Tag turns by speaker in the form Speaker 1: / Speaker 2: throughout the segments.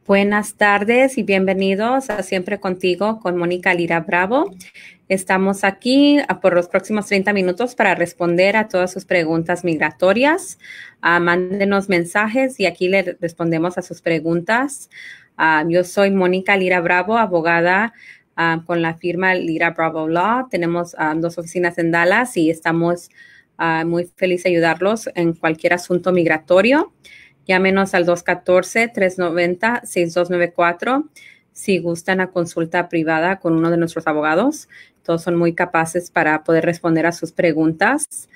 Speaker 1: Buenas tardes y bienvenidos a Siempre Contigo con Mónica Lira Bravo. Estamos aquí por los próximos 30 minutos para responder a todas sus preguntas migratorias. Mándenos mensajes y aquí le respondemos a sus preguntas. Yo soy Mónica Lira Bravo, abogada con la firma Lira Bravo Law. Tenemos dos oficinas en Dallas y estamos muy felices de ayudarlos en cualquier asunto migratorio. Llámenos al 214-390-6294 si gustan a consulta privada con uno de nuestros abogados. Todos son muy capaces para poder responder a sus preguntas.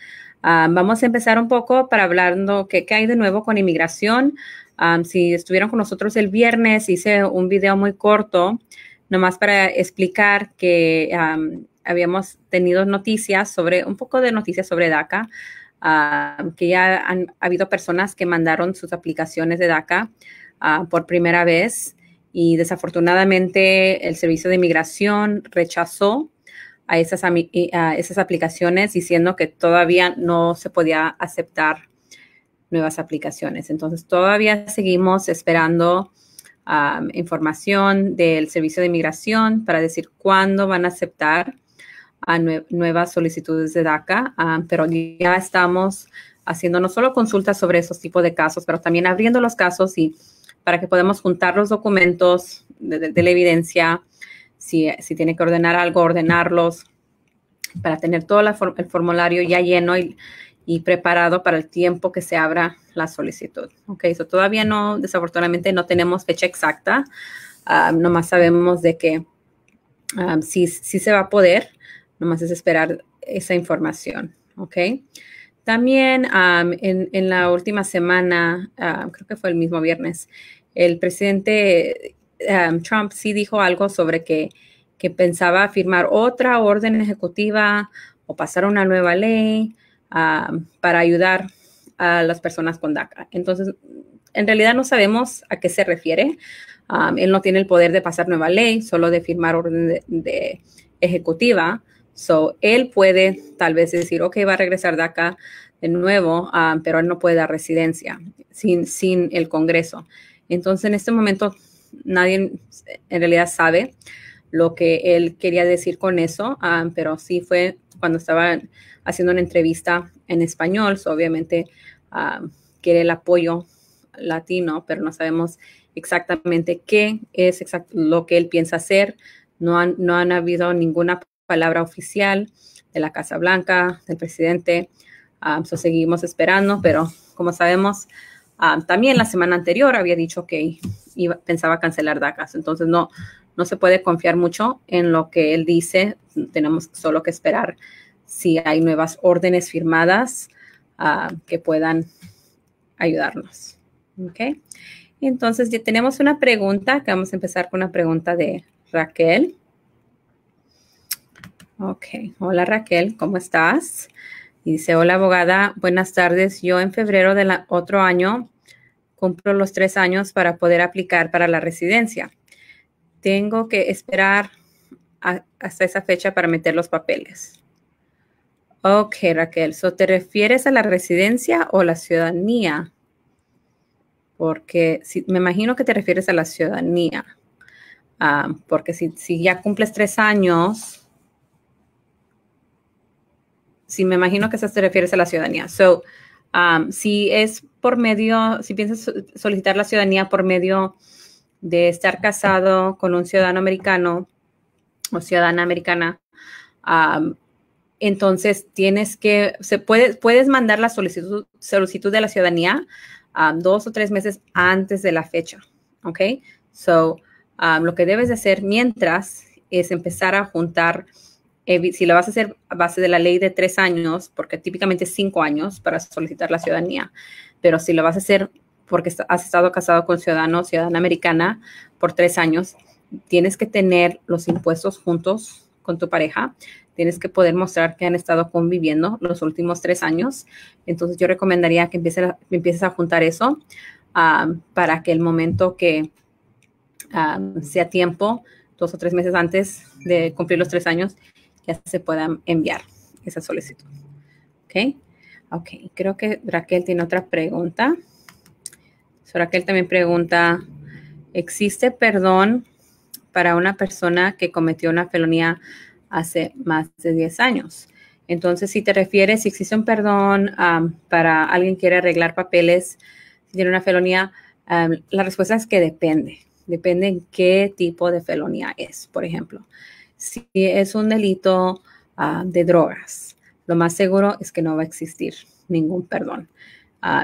Speaker 1: Vamos a empezar un poco para hablando qué hay de nuevo con inmigración. Si estuvieron con nosotros el viernes, hice un video muy corto, nomás para explicar que habíamos tenido noticias sobre, un poco de noticias sobre DACA. Que ya ha habido personas que mandaron sus aplicaciones de DACA por primera vez y desafortunadamente el Servicio de Inmigración rechazó a esas aplicaciones diciendo que todavía no se podía aceptar nuevas aplicaciones. Entonces todavía seguimos esperando información del Servicio de Inmigración para decir cuándo van a aceptar a nuevas solicitudes de DACA, pero ya estamos haciendo no solo consultas sobre esos tipos de casos, pero también abriendo los casos y para que podamos juntar los documentos de la evidencia, si tiene que ordenar algo, ordenarlos, para tener todo el formulario ya lleno y preparado para el tiempo que se abra la solicitud. Ok, so todavía no, desafortunadamente no tenemos fecha exacta, nomás sabemos de que sí se va a poder. Nomás es esperar esa información, ¿ok? También en la última semana, creo que fue el mismo viernes, el presidente Trump sí dijo algo sobre que pensaba firmar otra orden ejecutiva o pasar una nueva ley para ayudar a las personas con DACA. Entonces, en realidad no sabemos a qué se refiere. Él no tiene el poder de pasar nueva ley, solo de firmar orden de ejecutiva. So, él puede tal vez decir, ok, va a regresar DACA de nuevo, pero él no puede dar residencia sin el Congreso. Entonces, en este momento, nadie en realidad sabe lo que él quería decir con eso, pero sí fue cuando estaba haciendo una entrevista en español. So, obviamente, quiere el apoyo latino, pero no sabemos exactamente qué es lo que él piensa hacer. No han habido ninguna palabra oficial de la Casa Blanca, del presidente. Seguimos esperando, pero como sabemos, también la semana anterior había dicho que pensaba cancelar DACA. Entonces no se puede confiar mucho en lo que él dice. Tenemos solo que esperar si hay nuevas órdenes firmadas que puedan ayudarnos. ¿Ok? Entonces ya tenemos una pregunta, que vamos a empezar con una pregunta de Raquel. Ok, hola Raquel, ¿cómo estás? Y dice, hola abogada, buenas tardes. Yo en febrero del otro año cumplo los 3 años para poder aplicar para la residencia. Tengo que esperar hasta esa fecha para meter los papeles. Ok, Raquel, ¿te refieres a la residencia o la ciudadanía? Porque me imagino que te refieres a la ciudadanía. Porque si ya cumples 3 años... Sí, me imagino que eso te refieres a la ciudadanía. So, si es por medio, si piensas solicitar la ciudadanía por medio de estar casado con un ciudadano americano o ciudadana americana, entonces puedes mandar la solicitud de la ciudadanía 2 o 3 meses antes de la fecha. ¿Ok? So, lo que debes de hacer mientras es empezar a juntar. Si lo vas a hacer a base de la ley de 3 años, porque típicamente 5 años para solicitar la ciudadanía, pero si lo vas a hacer porque has estado casado con ciudadana americana por 3 años, tienes que tener los impuestos juntos con tu pareja, tienes que poder mostrar que han estado conviviendo los últimos 3 años. Entonces yo recomendaría que empieces a juntar eso para que el momento que sea tiempo, 2 o 3 meses antes de cumplir los 3 años, ya se puedan enviar esa solicitud. ¿Ok? Ok, creo que Raquel tiene otra pregunta. So, Raquel también pregunta, existe perdón para una persona que cometió una felonía hace más de 10 años. Entonces, si te refieres, si existe un perdón para alguien que quiere arreglar papeles, si tiene una felonía, la respuesta es que depende. Depende en qué tipo de felonía es. Por ejemplo, si es un delito de drogas, lo más seguro es que no va a existir ningún perdón.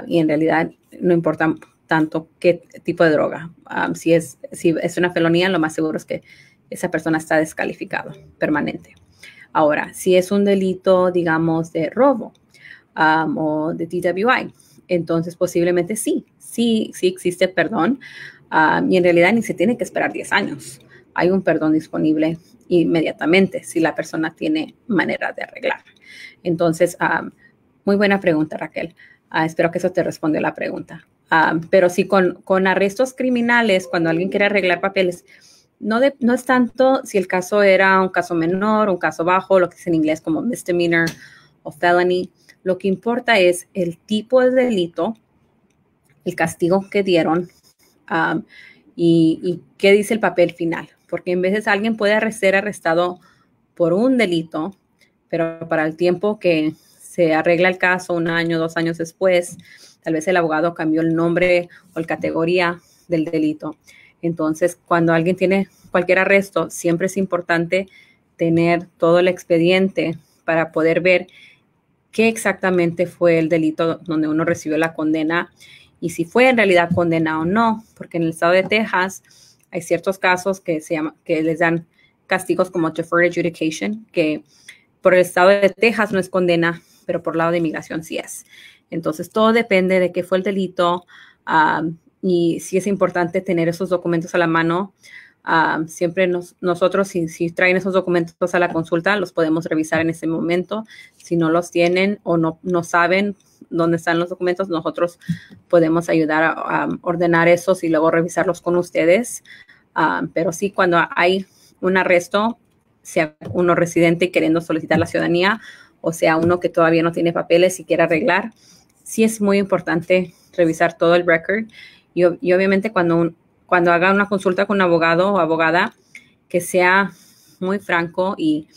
Speaker 1: Y en realidad no importa tanto qué tipo de droga. Si es una felonía, lo más seguro es que esa persona está descalificado permanente. Ahora, si es un delito, digamos, de robo o de DWI, entonces posiblemente sí existe perdón y en realidad ni se tiene que esperar 10 años. Hay un perdón disponible inmediatamente si la persona tiene manera de arreglar. Entonces, muy buena pregunta, Raquel. Espero que eso te respondió la pregunta. Pero sí, con arrestos criminales, cuando alguien quiere arreglar papeles, no es tanto si el caso era un caso menor, un caso bajo, lo que es en inglés como misdemeanor o felony. Lo que importa es el tipo de delito, el castigo que dieron y qué dice el papel final. Porque en veces alguien puede ser arrestado por un delito, pero para el tiempo que se arregla el caso, 1 año, 2 años después, tal vez el abogado cambió el nombre o la categoría del delito. Entonces, cuando alguien tiene cualquier arresto, siempre es importante tener todo el expediente para poder ver qué exactamente fue el delito donde uno recibió la condena y si fue en realidad condena o no, porque en el estado de Texas hay ciertos casos que les dan castigos como deferred adjudication, que por el estado de Texas no es condena, pero por el lado de inmigración sí es. Entonces, todo depende de qué fue el delito y sí es importante tener esos documentos a la mano. Siempre nosotros, si traen esos documentos a la consulta, los podemos revisar en ese momento. Si no los tienen o no saben dónde están los documentos, nosotros podemos ayudar a ordenar esos y luego revisarlos con ustedes. Pero sí, cuando hay un arresto, sea uno residente y queriendo solicitar la ciudadanía, o sea uno que todavía no tiene papeles y quiere arreglar, sí es muy importante revisar todo el record y obviamente cuando haga una consulta con un abogado o abogada, que sea muy franco y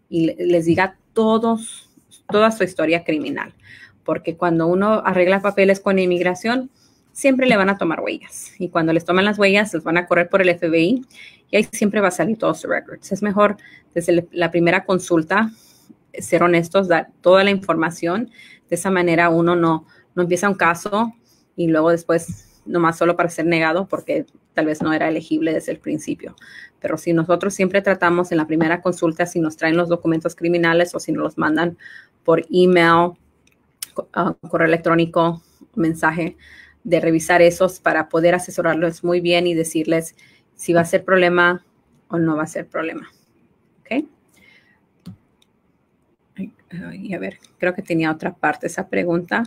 Speaker 1: les diga toda su historia criminal. Porque cuando uno arregla papeles con inmigración, siempre le van a tomar huellas. Y cuando les toman las huellas, les van a correr por el FBI y ahí siempre va a salir todo su record. Es mejor desde la primera consulta ser honestos, dar toda la información. De esa manera uno no empieza un caso y luego después nomás solo para ser negado porque tal vez no era elegible desde el principio. Pero si nosotros siempre tratamos en la primera consulta, si nos traen los documentos criminales o si nos los mandan por email, correo electrónico, mensaje, de revisar esos para poder asesorarlos muy bien y decirles si va a ser problema o no va a ser problema. ¿Ok? Y a ver, creo que tenía otra parte esa pregunta.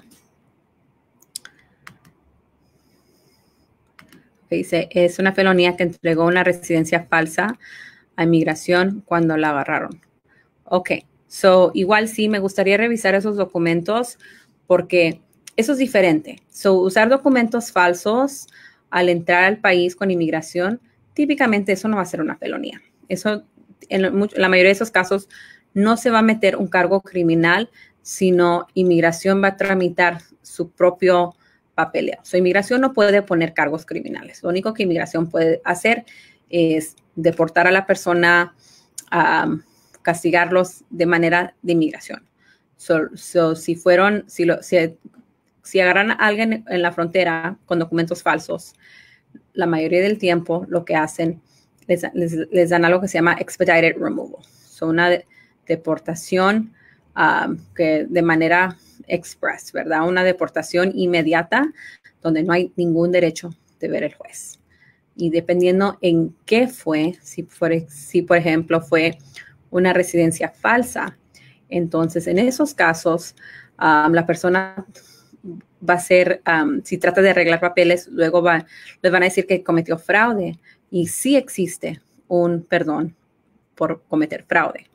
Speaker 1: Dice, es una felonía que entregó una residencia falsa a inmigración cuando la agarraron. Ok, so igual sí me gustaría revisar esos documentos porque eso es diferente. So usar documentos falsos al entrar al país con inmigración, típicamente eso no va a ser una felonía. Eso, en la mayoría de esos casos, no se va a meter un cargo criminal, sino inmigración va a tramitar su propio papeleo. So, inmigración no puede poner cargos criminales. Lo único que inmigración puede hacer es deportar a la persona, castigarlos de manera de inmigración. Si agarran a alguien en la frontera con documentos falsos, la mayoría del tiempo lo que hacen, les dan algo que se llama expedited removal. Una deportación que de manera express, ¿verdad? Una deportación inmediata donde no hay ningún derecho de ver el juez. Y dependiendo en qué fue, si por ejemplo fue una residencia falsa, entonces en esos casos la persona va a ser, si trata de arreglar papeles, luego les van a decir que cometió fraude y sí existe un perdón por cometer fraude.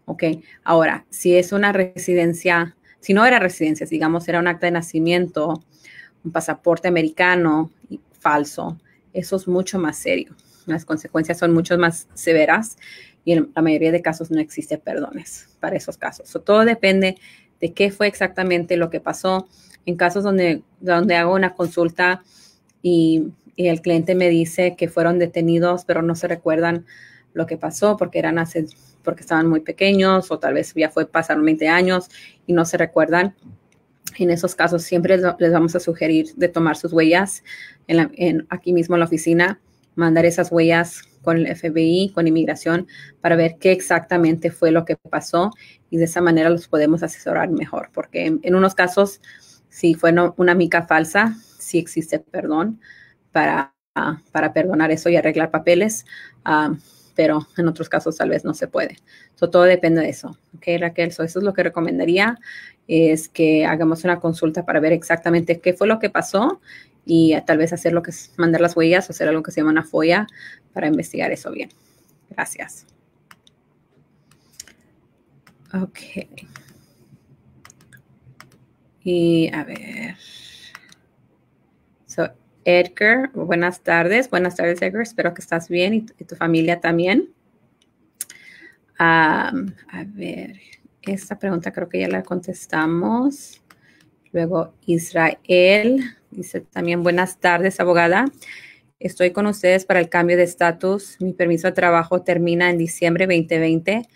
Speaker 1: Ok, ahora, si es una residencia, si no era residencia, digamos, era un acta de nacimiento, un pasaporte americano falso, eso es mucho más serio. Las consecuencias son mucho más severas y en la mayoría de casos no existe perdones para esos casos. Todo depende de qué fue exactamente lo que pasó. En casos donde hago una consulta y el cliente me dice que fueron detenidos, pero no se recuerdan lo que pasó porque estaban muy pequeños o tal vez ya pasaron 20 años y no se recuerdan. En esos casos siempre les vamos a sugerir de tomar sus huellas aquí mismo en la oficina, mandar esas huellas con el FBI, con inmigración, para ver qué exactamente fue lo que pasó y de esa manera los podemos asesorar mejor, porque en unos casos, si fue una mica falsa, sí existe perdón para perdonar eso y arreglar papeles, pero en otros casos tal vez no se puede. Todo depende de eso. ¿Ok, Raquel? Eso es lo que recomendaría, es que hagamos una consulta para ver exactamente qué fue lo que pasó y tal vez hacer lo que es mandar las huellas o hacer algo que se llama una FOIA para investigar eso bien. Gracias. Ok. Y a ver. Edgar, buenas tardes. Buenas tardes, Edgar. Espero que estás bien y tu familia también. A ver, esta pregunta creo que ya la contestamos. Luego Israel dice también, buenas tardes, abogada. Estoy con ustedes para el cambio de estatus. Mi permiso de trabajo termina en diciembre 2020.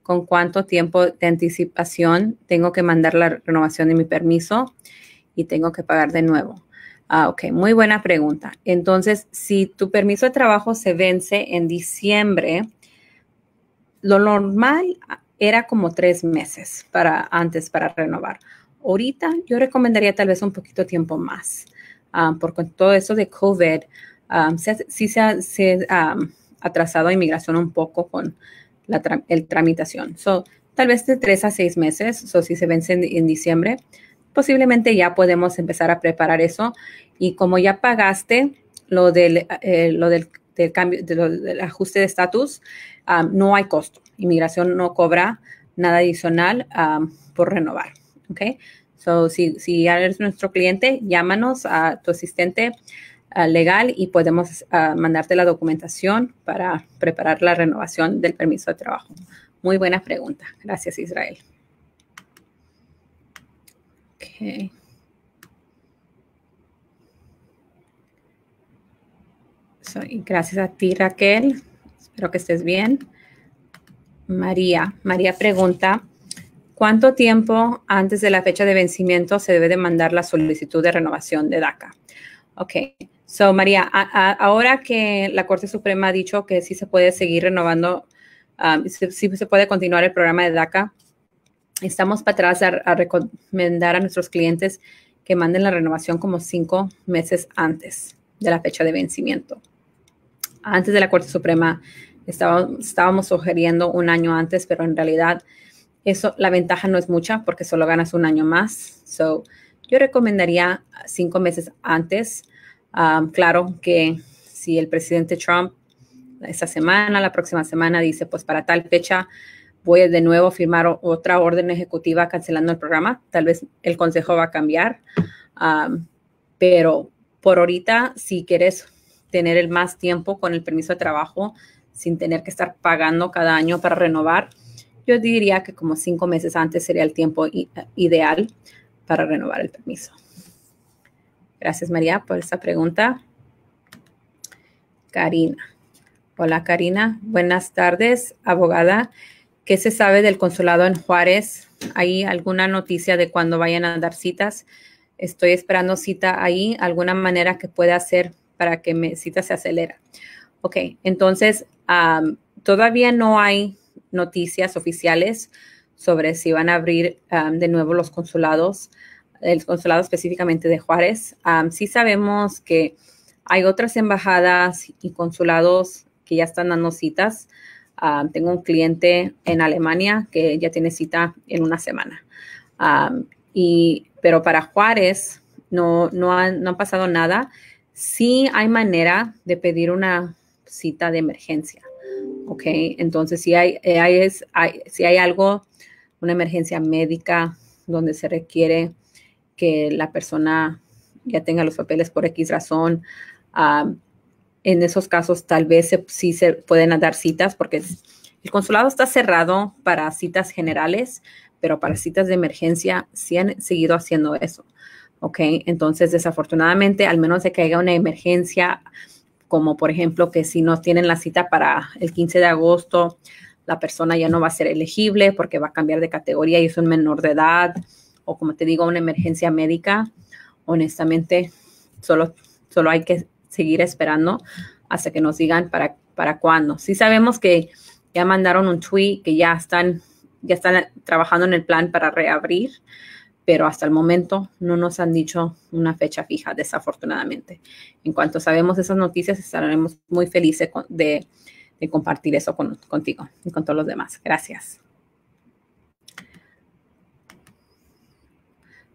Speaker 1: ¿Con cuánto tiempo de anticipación tengo que mandar la renovación de mi permiso y tengo que pagar de nuevo? Ok, muy buena pregunta. Entonces, si tu permiso de trabajo se vence en diciembre, lo normal era como 3 meses antes para renovar. Ahorita yo recomendaría tal vez un poquito tiempo más, porque con todo eso de COVID, sí se ha atrasado inmigración un poco con el tramitación. Tal vez de 3 a 6 meses, si se vence en diciembre, posiblemente ya podemos empezar a preparar eso. Y como ya pagaste lo del cambio, del ajuste de estatus, no hay costo. Inmigración no cobra nada adicional por renovar. ¿Ok? Si ya eres nuestro cliente, llámanos a tu asistente legal y podemos mandarte la documentación para preparar la renovación del permiso de trabajo. Muy buena pregunta. Gracias, Israel. Ok. Y gracias a ti, Raquel. Espero que estés bien. María pregunta, ¿cuánto tiempo antes de la fecha de vencimiento se debe de mandar la solicitud de renovación de DACA? Ok. María, ahora que la Corte Suprema ha dicho que sí se puede seguir renovando, sí se puede continuar el programa de DACA, estamos para atrás a recomendar a nuestros clientes que manden la renovación como 5 meses antes de la fecha de vencimiento. Antes de la Corte Suprema estábamos sugiriendo un año antes, pero en realidad la ventaja no es mucha porque solo ganas un año más. Yo recomendaría 5 meses antes. Claro que si el presidente Trump la próxima semana dice, pues para tal fecha voy a de nuevo firmar otra orden ejecutiva cancelando el programa, tal vez el consejo va a cambiar. Pero por ahorita, si quieres tener el más tiempo con el permiso de trabajo sin tener que estar pagando cada año para renovar, yo diría que como 5 meses antes sería el tiempo ideal para renovar el permiso. Gracias, María, por esta pregunta. Karina. Hola, Karina. Buenas tardes, abogada. ¿Qué se sabe del consulado en Juárez? ¿Hay alguna noticia de cuándo vayan a dar citas? Estoy esperando cita ahí. ¿Alguna manera que pueda hacer para que mi cita se acelere? Ok, entonces todavía no hay noticias oficiales sobre si van a abrir de nuevo los consulados, el consulado específicamente de Juárez. Sí sabemos que hay otras embajadas y consulados que ya están dando citas. Tengo un cliente en Alemania que ya tiene cita en una semana. Pero para Juárez no ha pasado nada. Sí hay manera de pedir una cita de emergencia. Ok, entonces si hay algo, una emergencia médica donde se requiere que la persona ya tenga los papeles por X razón, en esos casos tal vez sí se pueden dar citas porque el consulado está cerrado para citas generales, pero para citas de emergencia sí han seguido haciendo eso. ¿Ok? Entonces, desafortunadamente, al menos de que haya una emergencia, como por ejemplo que si no tienen la cita para el 15 de agosto, la persona ya no va a ser elegible porque va a cambiar de categoría y es un menor de edad, o como te digo, una emergencia médica, honestamente, solo hay que seguir esperando hasta que nos digan para cuándo. Sí sabemos que ya mandaron un tweet que ya están trabajando en el plan para reabrir, pero hasta el momento no nos han dicho una fecha fija, desafortunadamente. En cuanto sabemos esas noticias, estaremos muy felices de compartir eso contigo y con todos los demás. Gracias.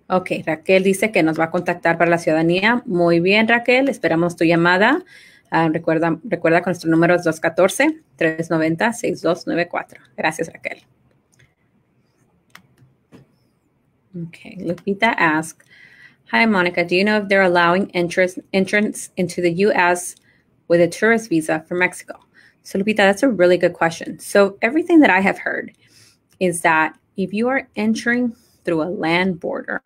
Speaker 1: Ok, Raquel dice que nos va a contactar para la ciudadanía. Muy bien, Raquel, esperamos tu llamada. Recuerda que nuestro número es 214-390-6294. Gracias, Raquel. Okay, Lupita asks, hi, Monica, do you know if they're allowing entrance into the U.S. with a tourist visa from Mexico? So, Lupita, that's a really good question. So, everything that I have heard is that if you are entering through a land border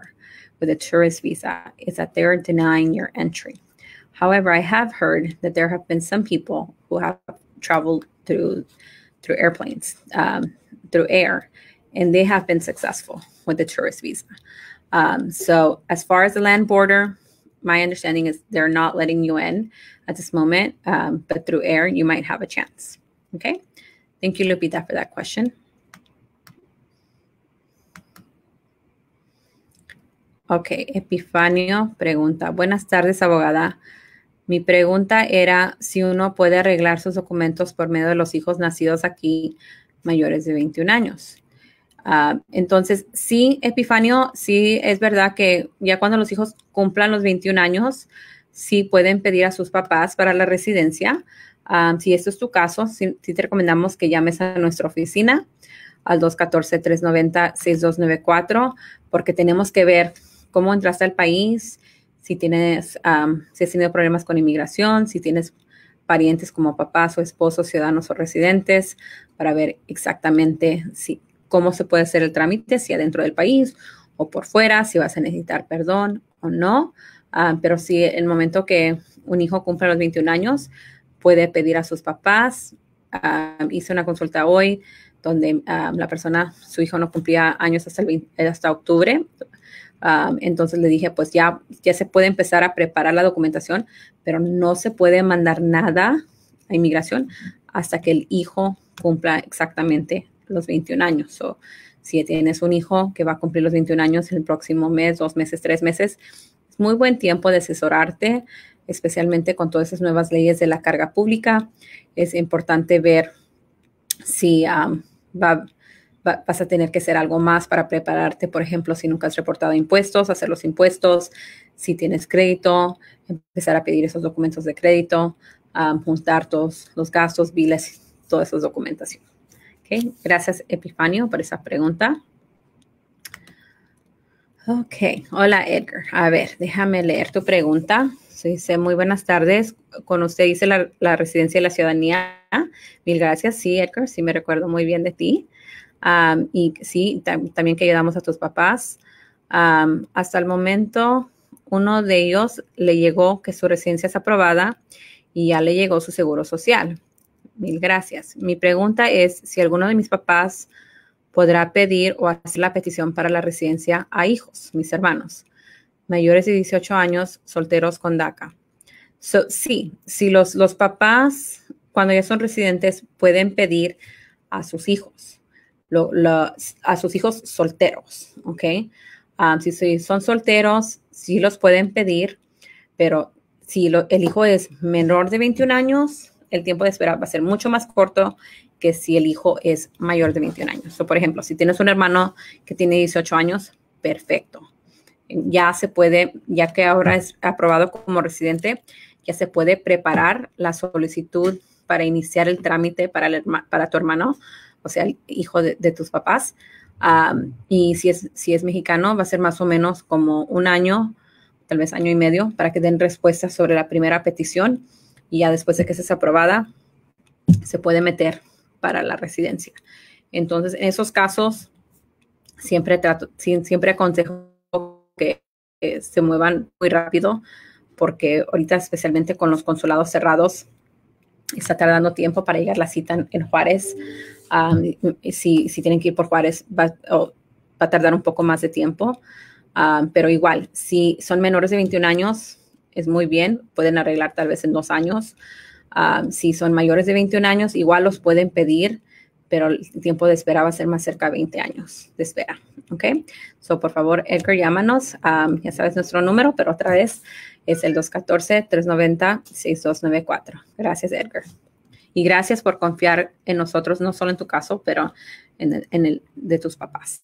Speaker 1: with a tourist visa, is that they're denying your entry. However, I have heard that there have been some people who have traveled through airplanes, through air, and they have been successful with the tourist visa. So as far as the land border, my understanding is they're not letting you in at this moment, but through air, you might have a chance. Okay. Thank you, Lupita, for that question. Ok, Epifanio pregunta, buenas tardes, abogada. Mi pregunta era si uno puede arreglar sus documentos por medio de los hijos nacidos aquí mayores de 21 años. Entonces, sí, Epifanio, sí es verdad que ya cuando los hijos cumplan los 21 años, sí pueden pedir a sus papás para la residencia. Si esto es tu caso, sí te recomendamos que llames a nuestra oficina al 214-390-6294 porque tenemos que ver cómo entraste al país, si has tenido problemas con inmigración, si tienes parientes como papás o esposos, ciudadanos o residentes, para ver exactamente cómo se puede hacer el trámite, si adentro del país o por fuera, si vas a necesitar perdón o no. Pero si en el momento que un hijo cumple los 21 años, puede pedir a sus papás. Hice una consulta hoy donde su hijo no cumplía años hasta octubre. Entonces le dije, pues ya se puede empezar a preparar la documentación, pero no se puede mandar nada a inmigración hasta que el hijo cumpla exactamente los 21 años. So, si tienes un hijo que va a cumplir los 21 años el próximo mes, 2 meses, 3 meses, es muy buen tiempo de asesorarte, especialmente con todas esas nuevas leyes de la carga pública. Es importante ver si vas a tener que hacer algo más para prepararte, por ejemplo, si nunca has reportado impuestos, hacer los impuestos, si tienes crédito, empezar a pedir esos documentos de crédito, juntar todos los gastos, biles, toda esa documentación. Okay. Gracias, Epifanio, por esa pregunta. Ok, hola Edgar. A ver, déjame leer tu pregunta. Dice, muy buenas tardes. Con usted dice la residencia y la ciudadanía. Mil gracias. Sí, Edgar, sí me recuerdo muy bien de ti. Y sí, también que ayudamos a tus papás. Hasta el momento, uno de ellos le llegó que su residencia es aprobada y ya le llegó su seguro social. Mil gracias. Mi pregunta es si alguno de mis papás podrá pedir o hacer la petición para la residencia a hijos, mis hermanos, mayores de 18 años, solteros con DACA. Sí, si los papás, cuando ya son residentes, pueden pedir a sus hijos, a sus hijos solteros, ¿ok? Si son solteros, sí los pueden pedir, pero si el hijo es menor de 21 años, el tiempo de espera va a ser mucho más corto que si el hijo es mayor de 21 años. Por ejemplo, si tienes un hermano que tiene 18 años, perfecto. Ya se puede, ya que ahora es aprobado como residente, ya se puede preparar la solicitud para iniciar el trámite para tu hermano, o sea, el hijo de tus papás. Y si es mexicano, va a ser más o menos como un año, tal vez año y medio, para que den respuesta sobre la primera petición. y ya después de que esté aprobada, se puede meter para la residencia. Entonces, en esos casos, siempre aconsejo que se muevan muy rápido, porque ahorita, especialmente con los consulados cerrados, está tardando tiempo para llegar la cita en Juárez. Si tienen que ir por Juárez, va a tardar un poco más de tiempo. Pero igual, si son menores de 21 años, es muy bien. Pueden arreglar tal vez en 2 años. Si son mayores de 21 años, igual los pueden pedir, pero el tiempo de espera va a ser más cerca de 20 años de espera. ¿Ok? So, por favor, Edgar, llámanos. Ya sabes nuestro número, pero otra vez es el 214-390-6294. Gracias, Edgar. Y gracias por confiar en nosotros, no solo en tu caso, pero en el de tus papás.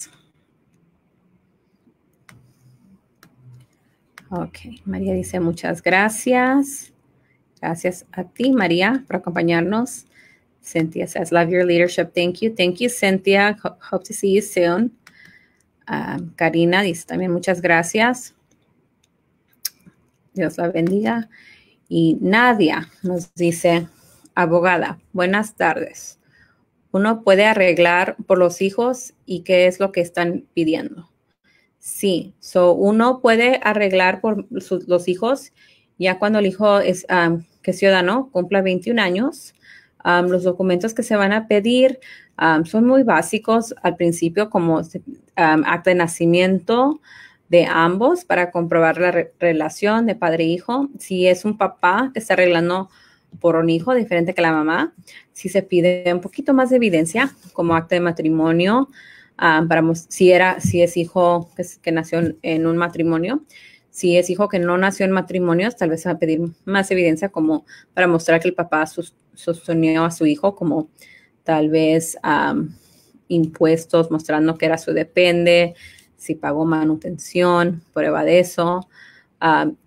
Speaker 1: Ok, María dice muchas gracias. Gracias a ti, María, por acompañarnos. Cynthia says, love your leadership. Thank you. Thank you, Cynthia. Hope to see you soon. Karina dice también muchas gracias. Dios la bendiga. Y Nadia nos dice, abogada, buenas tardes. ¿Uno puede arreglar por los hijos y qué es lo que están pidiendo? Sí, uno puede arreglar por los hijos ya cuando el hijo es que es ciudadano, cumpla 21 años. Los documentos que se van a pedir son muy básicos al principio, como acta de nacimiento de ambos para comprobar la relación de padre e hijo. Si es un papá que está arreglando por un hijo diferente que la mamá, si se pide un poquito más de evidencia, como acta de matrimonio, si es hijo que nació en un matrimonio. Si es hijo que no nació en matrimonios, tal vez se va a pedir más evidencia como para mostrar que el papá sostenió a su hijo, como tal vez impuestos mostrando que era su depende, si pagó manutención, prueba de eso.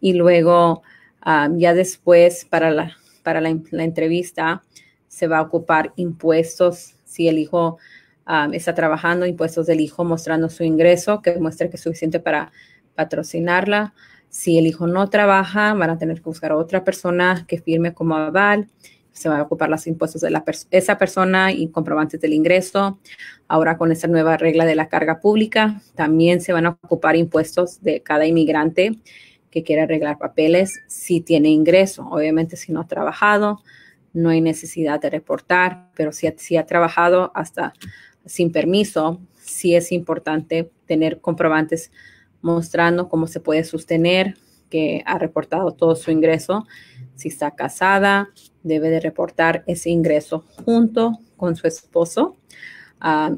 Speaker 1: Y luego, ya después, para la entrevista, se va a ocupar impuestos. Si el hijo está trabajando, impuestos del hijo mostrando su ingreso, que muestre que es suficiente para patrocinarla. Si el hijo no trabaja, van a tener que buscar a otra persona que firme como aval. Se van a ocupar los impuestos de esa persona y comprobantes del ingreso. Ahora con esta nueva regla de la carga pública, también se van a ocupar impuestos de cada inmigrante que quiera arreglar papeles si tiene ingreso. Obviamente, si no ha trabajado, no hay necesidad de reportar, pero si ha trabajado hasta sin permiso, sí es importante tener comprobantes mostrando cómo se puede sostener, que ha reportado todo su ingreso. Si está casada, debe de reportar ese ingreso junto con su esposo.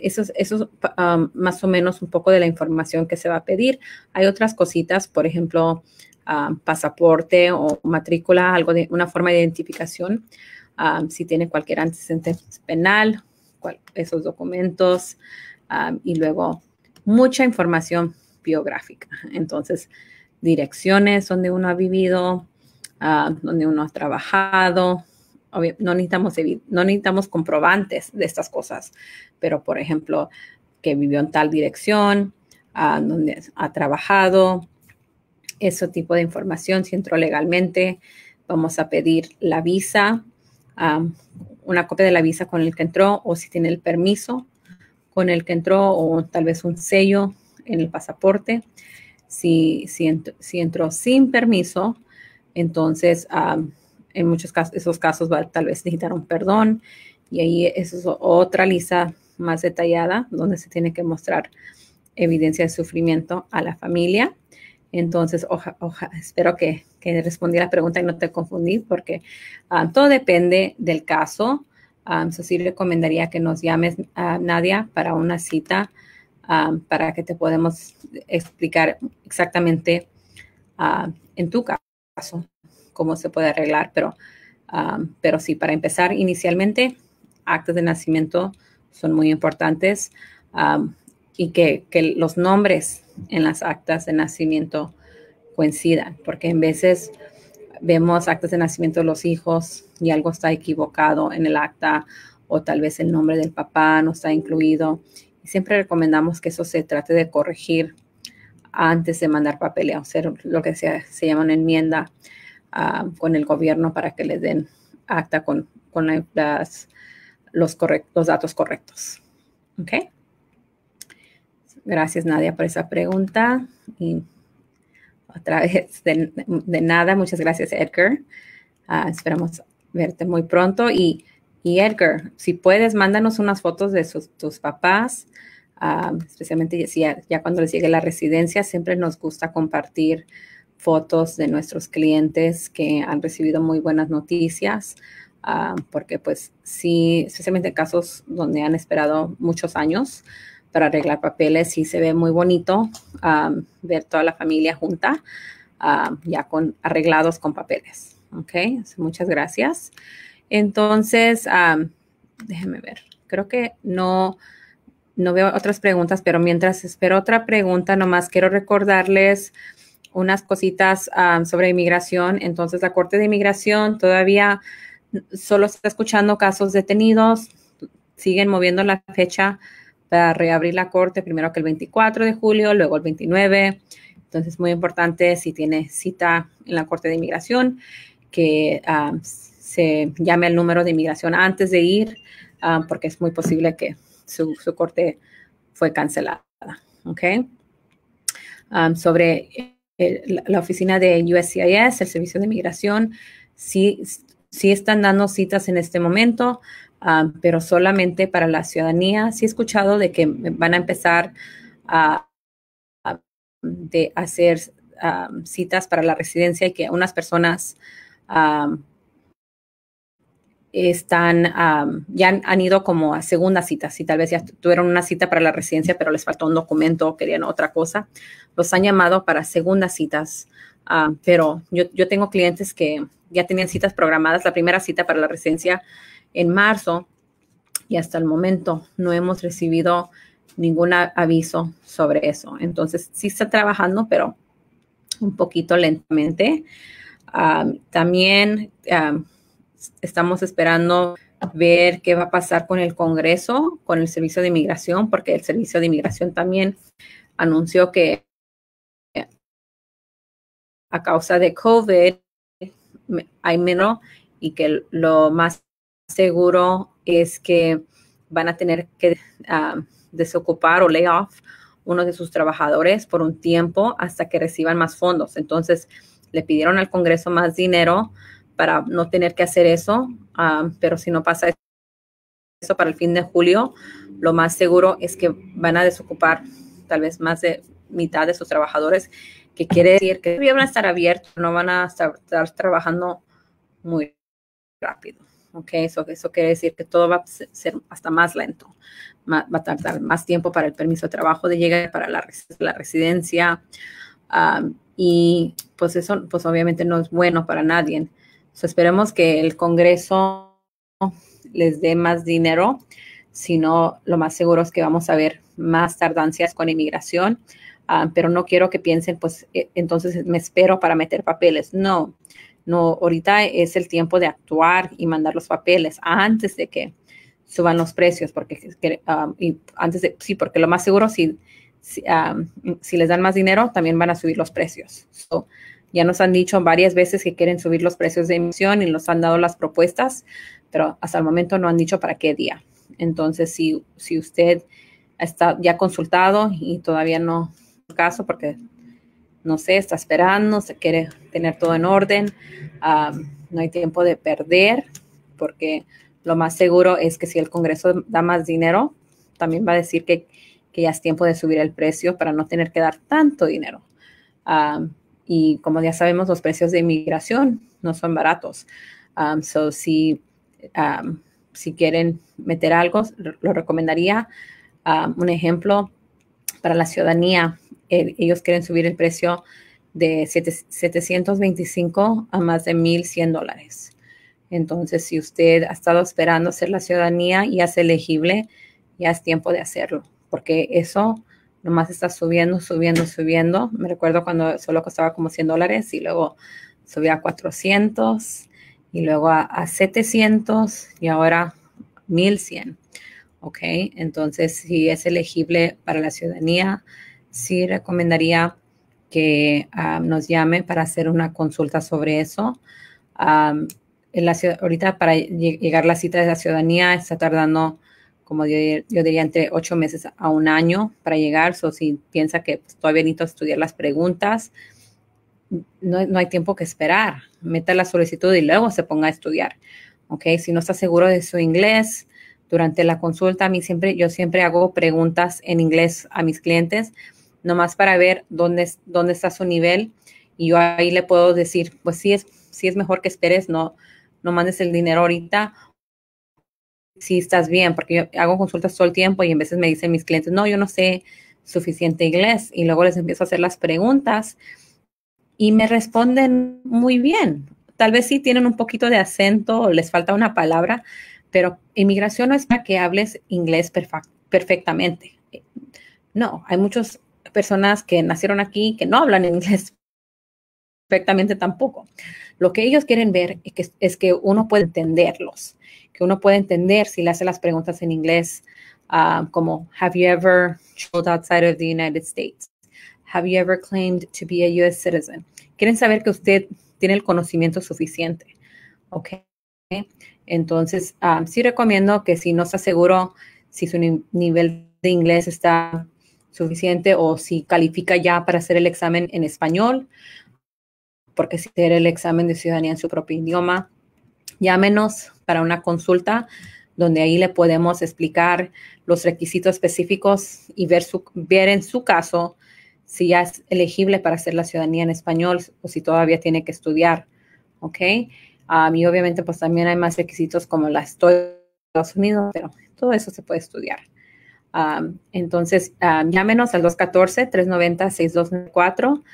Speaker 1: Eso es más o menos un poco de la información que se va a pedir. Hay otras cositas, por ejemplo, pasaporte o matrícula, una forma de identificación. Si tiene cualquier antecedente penal, esos documentos, y luego mucha información biográfica. Entonces, direcciones donde uno ha vivido, donde uno ha trabajado. No necesitamos comprobantes de estas cosas, pero por ejemplo, que vivió en tal dirección, donde ha trabajado, ese tipo de información. Si entró legalmente, vamos a pedir la visa, una copia de la visa con el que entró, o si tiene el permiso con el que entró, o tal vez un sello en el pasaporte. Si entró sin permiso, entonces en muchos casos, esos casos va a tal vez necesitar un perdón, y ahí eso es otra lista más detallada donde se tiene que mostrar evidencia de sufrimiento a la familia. Entonces, espero que respondí a la pregunta y no te confundí, porque todo depende del caso. Sí recomendaría que nos llames, Nadia, para una cita, para que te podamos explicar exactamente en tu caso cómo se puede arreglar. Pero sí, para empezar inicialmente, actas de nacimiento son muy importantes, y que los nombres en las actas de nacimiento coincidan, porque en veces vemos actas de nacimiento de los hijos y algo está equivocado en el acta, o tal vez el nombre del papá no está incluido. Y siempre recomendamos que eso se trate de corregir antes de mandar papeleo, hacer lo que se llama una enmienda. con el gobierno para que les den acta con los datos correctos. ¿Ok? Gracias, Nadia, por esa pregunta. Y otra vez, de nada, muchas gracias, Edgar. Esperamos verte muy pronto. Y Edgar, si puedes, mándanos unas fotos de tus papás, especialmente si ya cuando les llegue la residencia, siempre nos gusta compartir fotos de nuestros clientes que han recibido muy buenas noticias, porque pues sí, especialmente en casos donde han esperado muchos años para arreglar papeles, sí se ve muy bonito ver toda la familia junta, ya arreglados con papeles. Ok, muchas gracias. Entonces, déjenme ver. Creo que no veo otras preguntas, pero mientras espero otra pregunta, nomás quiero recordarles unas cositas sobre inmigración. Entonces, la Corte de Inmigración todavía solo está escuchando casos detenidos. Siguen moviendo la fecha para reabrir la corte, primero que el 24 de julio, luego el 29. Entonces, muy importante, si tiene cita en la Corte de Inmigración, que se llame el número de inmigración antes de ir, porque es muy posible que su corte fue cancelada. ¿Ok? Sobre la oficina de USCIS, el Servicio de Inmigración, sí están dando citas en este momento, pero solamente para la ciudadanía. Sí he escuchado de que van a empezar de hacer citas para la residencia y que unas personas ya han ido como a segunda cita. Si tal vez ya tuvieron una cita para la residencia, pero les faltó un documento o querían otra cosa, los han llamado para segundas citas. Pero yo tengo clientes que ya tenían citas programadas, la primera cita para la residencia en marzo, y hasta el momento no hemos recibido ningún aviso sobre eso. Entonces, sí está trabajando, pero un poquito lentamente. También estamos esperando ver qué va a pasar con el Congreso, con el Servicio de Inmigración, porque el Servicio de Inmigración también anunció que a causa de COVID hay menos y que lo más seguro es que van a tener que desocupar o lay off uno de sus trabajadores por un tiempo hasta que reciban más fondos. Entonces, le pidieron al Congreso más dinero para no tener que hacer eso, pero si no pasa eso para el fin de julio, lo más seguro es que van a desocupar tal vez más de mitad de sus trabajadores, que quiere decir que van a estar abiertos, no van a estar trabajando muy rápido. Ok, eso quiere decir que todo va a ser hasta más lento. Va a tardar más tiempo para el permiso de trabajo de llegar, para la residencia. Y pues eso, pues obviamente no es bueno para nadie. So, esperemos que el Congreso les dé más dinero. Si no, lo más seguro es que vamos a ver más tardancias con inmigración. Pero no quiero que piensen, pues entonces me espero para meter papeles. No, ahorita es el tiempo de actuar y mandar los papeles antes de que suban los precios, porque porque lo más seguro si les dan más dinero también van a subir los precios. So, ya nos han dicho varias veces que quieren subir los precios de emisión y nos han dado las propuestas, pero hasta el momento no han dicho para qué día. Entonces, si usted está ya consultado y todavía no caso porque no sé, está esperando, se quiere tener todo en orden, no hay tiempo de perder, porque lo más seguro es que si el Congreso da más dinero, también va a decir que ya es tiempo de subir el precio para no tener que dar tanto dinero. Y como ya sabemos, los precios de inmigración no son baratos. Si quieren meter algo, lo recomendaría. Un ejemplo para la ciudadanía, ellos quieren subir el precio de 725 a más de $1,100. Entonces, si usted ha estado esperando hacer la ciudadanía y es elegible, ya es tiempo de hacerlo, porque eso nomás está subiendo. Me recuerdo cuando solo costaba como $100 y luego subía a 400 y luego a 700 y ahora 1,100. Ok, entonces si es elegible para la ciudadanía, sí recomendaría que nos llame para hacer una consulta sobre eso. Ahorita para llegar a la cita de la ciudadanía está tardando, como yo diría, entre 8 meses a 1 año para llegar. So, si piensa que todavía necesito estudiar las preguntas, no hay tiempo que esperar. Meta la solicitud y luego se ponga a estudiar. Okay, si no está seguro de su inglés, durante la consulta, yo siempre hago preguntas en inglés a mis clientes, nomás para ver dónde está su nivel. Y yo ahí le puedo decir, pues sí es mejor que esperes, no mandes el dinero ahorita. Si estás bien, porque yo hago consultas todo el tiempo y a veces me dicen mis clientes, no, yo no sé suficiente inglés. Y luego les empiezo a hacer las preguntas y me responden muy bien. Tal vez sí tienen un poquito de acento o les falta una palabra, pero inmigración no es para que hables inglés perfectamente. No, hay muchas personas que nacieron aquí que no hablan inglés perfectamente tampoco. Lo que ellos quieren ver es que uno puede entenderlos, que uno puede entender si le hace las preguntas en inglés, como, have you ever traveled outside of the United States? Have you ever claimed to be a U.S. citizen? Quieren saber que usted tiene el conocimiento suficiente. ¿Ok? Entonces, sí recomiendo que si no está seguro si su nivel de inglés está suficiente o si califica ya para hacer el examen en español, porque si hacer el examen de ciudadanía en su propio idioma, llámenos para una consulta donde ahí le podemos explicar los requisitos específicos y ver en su caso si ya es elegible para hacer la ciudadanía en español o si todavía tiene que estudiar. ¿Ok? Y obviamente pues también hay más requisitos como la estoy en Estados Unidos, pero todo eso se puede estudiar. Entonces, llámenos al 214-390-6294.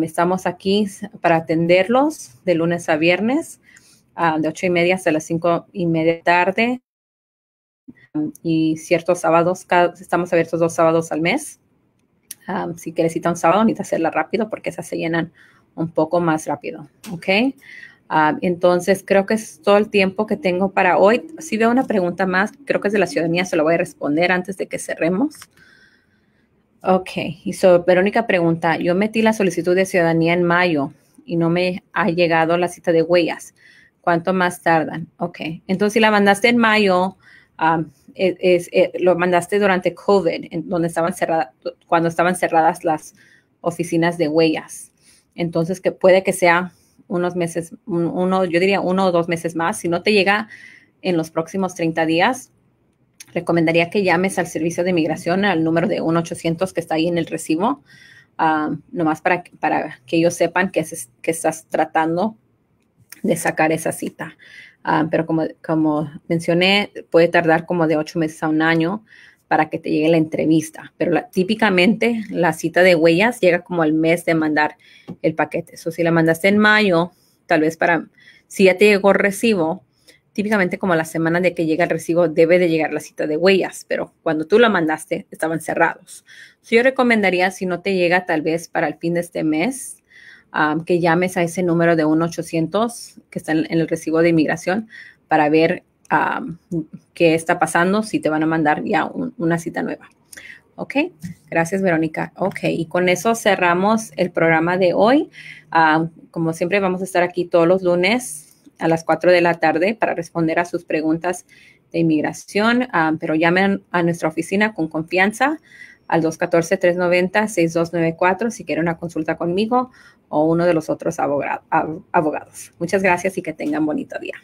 Speaker 1: Estamos aquí para atenderlos de lunes a viernes, de 8:30 hasta las 5:30 de la tarde. Y ciertos sábados, estamos abiertos 2 sábados al mes. Si quieres cita un sábado, necesitas hacerla rápido porque esas se llenan un poco más rápido. ¿Ok? Entonces, creo que es todo el tiempo que tengo para hoy. Si veo una pregunta más, creo que es de la ciudadanía, se lo voy a responder antes de que cerremos. Ok, y Verónica pregunta, yo metí la solicitud de ciudadanía en mayo y no me ha llegado la cita de huellas. ¿Cuánto más tardan? Ok, entonces si la mandaste en mayo, lo mandaste durante COVID, cuando estaban cerradas las oficinas de huellas. Entonces, que puede que sea unos meses, yo diría 1 o 2 meses más. Si no te llega en los próximos 30 días, recomendaría que llames al servicio de inmigración al número de 1-800 que está ahí en el recibo, nomás para que ellos sepan que estás tratando de sacar esa cita. Pero como mencioné, puede tardar como de 8 meses a 1 año para que te llegue la entrevista. Pero típicamente la cita de huellas llega como al mes de mandar el paquete. Si la mandaste en mayo, tal vez si ya te llegó el recibo, típicamente como la semana de que llega el recibo debe de llegar la cita de huellas, pero cuando tú la mandaste estaban cerrados. Yo recomendaría, si no te llega tal vez para el fin de este mes, que llames a ese número de 1-800 que está en el recibo de inmigración para ver qué está pasando, si te van a mandar ya una cita nueva. Ok, gracias Verónica. Ok, y con eso cerramos el programa de hoy. Como siempre vamos a estar aquí todos los lunes a las 4 de la tarde para responder a sus preguntas de inmigración, pero llamen a nuestra oficina con confianza al 214-390-6294 si quieren una consulta conmigo o uno de los otros abogados. Muchas gracias y que tengan bonito día.